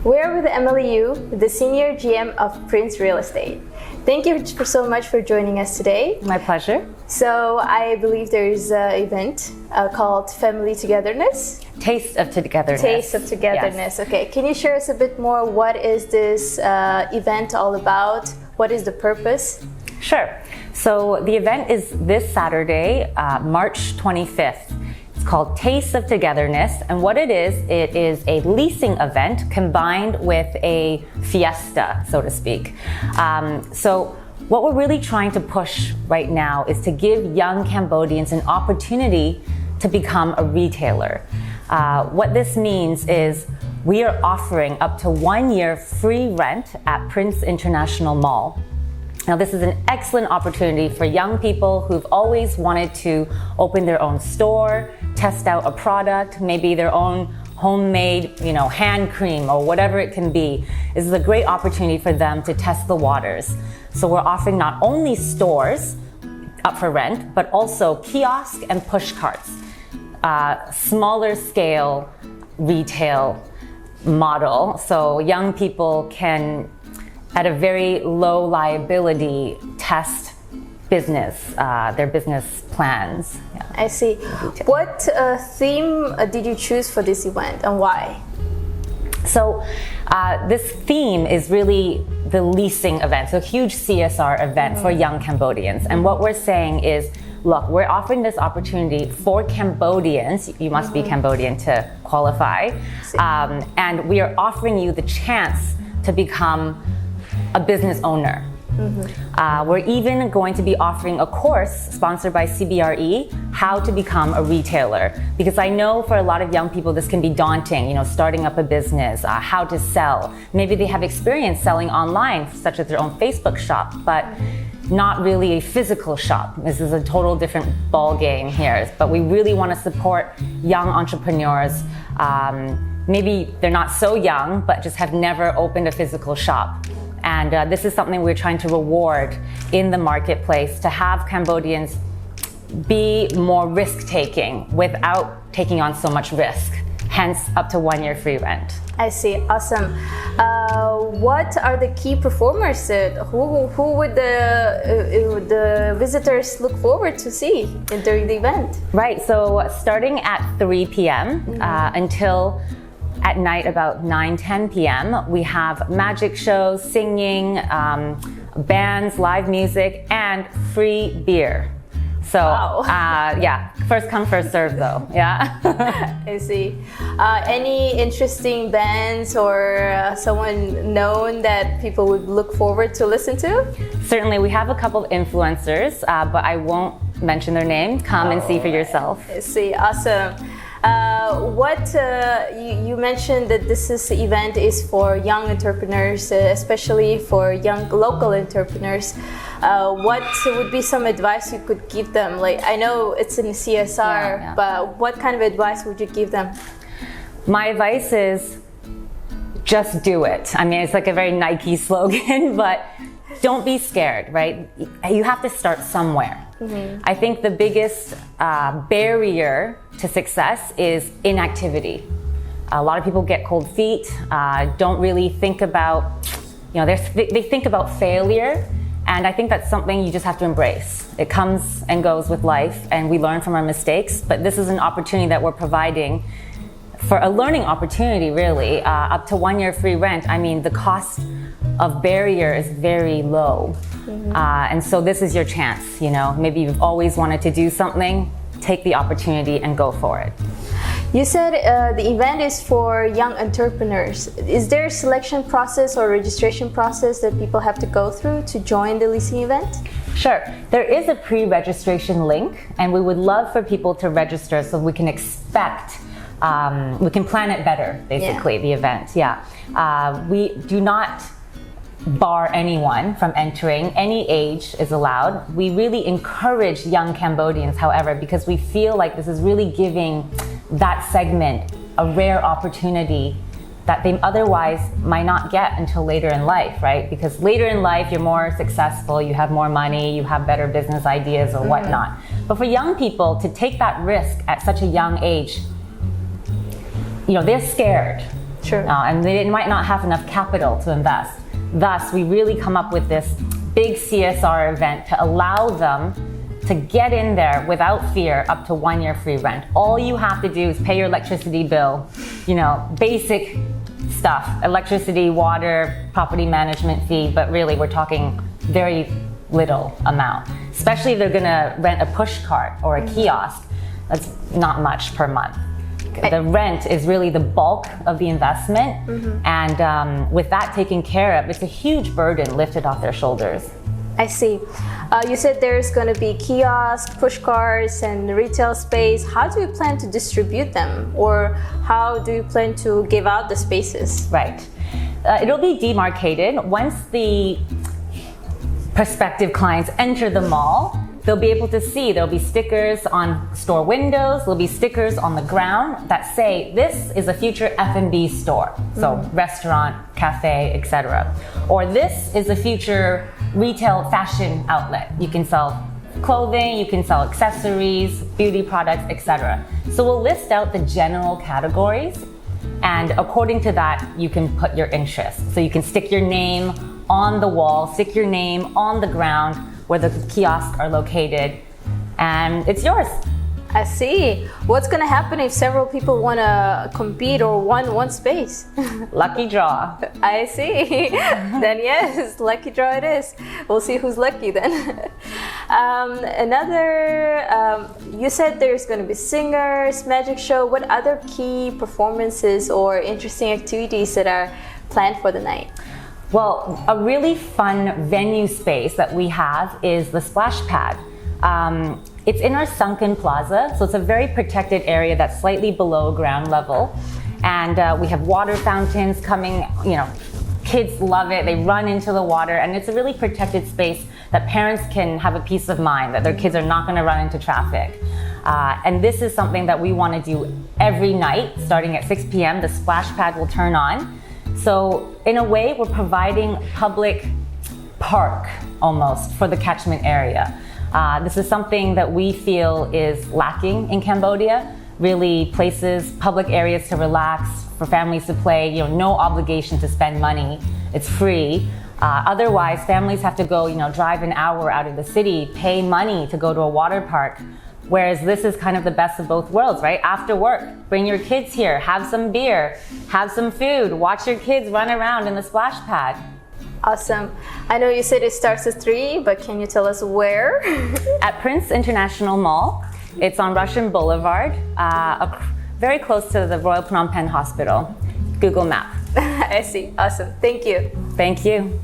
We're with Emily Yu, the Senior GM of Prince Real Estate. Thank you so much for joining us today. My pleasure. So I believe there's an event called Family Togetherness. Taste of Togetherness. Taste of Togetherness. Yes. Okay, can you share us a bit more? What is this event all about? What is the purpose? Sure. So the event is this Saturday, March 25th. It's called Taste of Togetherness, and what it is a leasing event combined with a fiesta, so to speak. So what we're really trying to push right now is to give young Cambodians an opportunity to become a retailer. What this means is we are offering up to 1 year free rent at Prince International Mall. Now, this is an excellent opportunity for young people who've always wanted to open their own store, test out a product, maybe their own homemade, hand cream or whatever it can be. This is a great opportunity for them to test the waters. So we're offering not only stores up for rent, but also kiosk and push carts, smaller scale retail model. So young people can, at a very low liability, test their business plans. Yeah. I see. What theme did you choose for this event and why? So this theme is really the leasing event, so a huge CSR event for young Cambodians. And what we're saying is, look, we're offering this opportunity for Cambodians. You must be Cambodian to qualify. And we are offering you the chance to become a business owner. We're even going to be offering a course sponsored by CBRE, how to become a retailer. Because I know for a lot of young people this can be daunting, starting up a business, how to sell. Maybe they have experience selling online, such as their own Facebook shop, but not really a physical shop. This is a total different ball game here. But we really want to support young entrepreneurs. Maybe they're not so young, but just have never opened a physical shop. And this is something we're trying to reward in the marketplace, to have Cambodians be more risk-taking without taking on so much risk, hence up to 1 year free rent. I see, awesome. What are the key performers? Who would the visitors look forward to see during the event? Right, so starting at 3 p.m. Until at night about 9-10 p.m. we have magic shows, singing, bands, live music, and free beer. So wow. First come, first serve though. Yeah. I see. Any interesting bands or someone known that people would look forward to listen to? Certainly, we have a couple of influencers, but I won't mention their name. Come and see for yourself. I see, awesome. You mentioned that this event is for young entrepreneurs, especially for young local entrepreneurs. What would be some advice you could give them? Like, I know it's in CSR, but what kind of advice would you give them? My advice is just do it. I mean, it's like a very Nike slogan, but don't be scared, right? You have to start somewhere. I think the biggest barrier to success is inactivity. A lot of people get cold feet, don't really think about, they think about failure, and I think that's something you just have to embrace. It comes and goes with life, and we learn from our mistakes, but this is an opportunity that we're providing for a learning opportunity, really. Up to 1 year free rent. I mean, the cost of barrier is very low. And so this is your chance, maybe you've always wanted to do something, take the opportunity and go for it. You said the event is for young entrepreneurs. Is there a selection process or registration process that people have to go through to join the leasing event? Sure. There is a pre-registration link, and we would love for people to register so we can we can plan it better, basically, the event. We do not bar anyone from entering. Any age is allowed. We really encourage young Cambodians, however, because we feel like this is really giving that segment a rare opportunity that they otherwise might not get until later in life, right? Because later in life, you're more successful, you have more money, you have better business ideas or whatnot. But for young people to take that risk at such a young age, they're scared. Sure. And they might not have enough capital to invest. Thus, we really come up with this big CSR event to allow them to get in there without fear up to 1 year free rent. All you have to do is pay your electricity bill, basic stuff, electricity, water, property management fee, but really we're talking very little amount. Especially if they're gonna rent a push cart or a kiosk, that's not much per month. The rent is really the bulk of the investment, and with that taken care of, it's a huge burden lifted off their shoulders. I see. You said there's going to be kiosks, push carts, and retail space. How do you plan to distribute them, or how do you plan to give out the spaces? Right. It'll be demarcated. Once the prospective clients enter the mall, they'll be able to see, there'll be stickers on store windows, there'll be stickers on the ground that say, this is a future F&B store. So restaurant, cafe, etc. Or this is a future retail fashion outlet. You can sell clothing, you can sell accessories, beauty products, etc. So we'll list out the general categories, and according to that, you can put your interest. So you can stick your name on the wall, stick your name on the ground where the kiosks are located, and it's yours. I see. What's going to happen if several people want to compete or want one space? Lucky draw. I see. Then yes, lucky draw it is. We'll see who's lucky then. You said there's going to be singers, magic show. What other key performances or interesting activities that are planned for the night? Well, a really fun venue space that we have is the splash pad. It's in our sunken plaza, so it's a very protected area that's slightly below ground level. And we have water fountains coming, kids love it, they run into the water, and it's a really protected space that parents can have a peace of mind that their kids are not gonna run into traffic. And this is something that we wanna do every night, starting at 6 p.m., the splash pad will turn on. So in a way, we're providing public park almost for the catchment area. This is something that we feel is lacking in Cambodia, really places, public areas to relax, for families to play, no obligation to spend money, it's free. Otherwise, families have to go, drive an hour out of the city, pay money to go to a water park. Whereas this is kind of the best of both worlds, right? After work, bring your kids here, have some beer, have some food, watch your kids run around in the splash pad. Awesome. I know you said it starts at 3, but can you tell us where? At Prince International Mall. It's on Russian Boulevard, very close to the Royal Phnom Penh Hospital. Google Map. I see. Awesome. Thank you. Thank you.